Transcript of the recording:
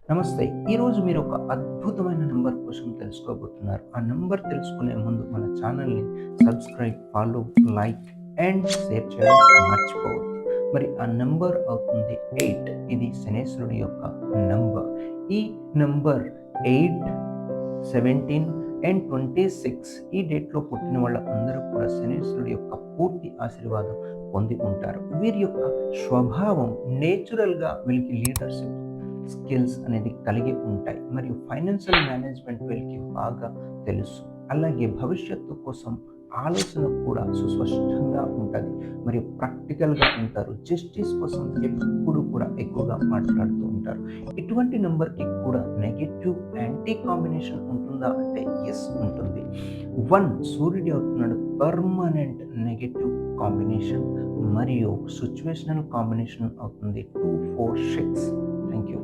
నమస్తే. ఈరోజు మీరు ఒక అద్భుతమైన నంబర్ కోసం తెలుసుకోబోతున్నారు. ఆ నంబర్ తెలుసుకునే ముందు మన ఛానల్‌ని subscribe, follow, like and share చేయడం మర్చిపోవద్దు. మరి ఆ నంబర్ అవుతుంది 8. ఇది శనేశ్వరుడి యొక్క నంబర్. ఈ నంబర్ 8, 17 అండ్ 26 ఈ డేట్‌లో పుట్టిన వాళ్ళందరూ కూడా శనేశ్వరుడి యొక్క పూర్తి ఆశీర్వాదం పొంది ఉంటారు. వీరి యొక్క స్వభావం నేచురల్‌గా వీళ్ళకి లీడర్‌షిప్ స్కిల్స్ అనేది కలిగి ఉంటాయి. మరియు ఫైనాన్షియల్ మేనేజ్మెంట్ వీళ్ళకి బాగా తెలుసు. అలాగే భవిష్యత్తు కోసం ఆలోచన కూడా సుస్పష్టంగా ఉంటుంది. మరియు ప్రాక్టికల్‌గా ఉంటారు. జస్టిస్ కోసం ఎప్పుడు కూడా ఎక్కువగా మాట్లాడుతూ ఉంటారు. ఇటువంటి నంబర్‌కి కూడా నెగెటివ్ యాంటీ కాంబినేషన్ ఉంటుందా అంటే యెస్ ఉంటుంది. 1 సూర్యుడు అవుతున్నాడు పర్మనెంట్ నెగెటివ్ కాంబినేషన్ మరియు సిట్యుయేషనల్ కాంబినేషన్ అవుతుంది 2, 4, 6. Thank you.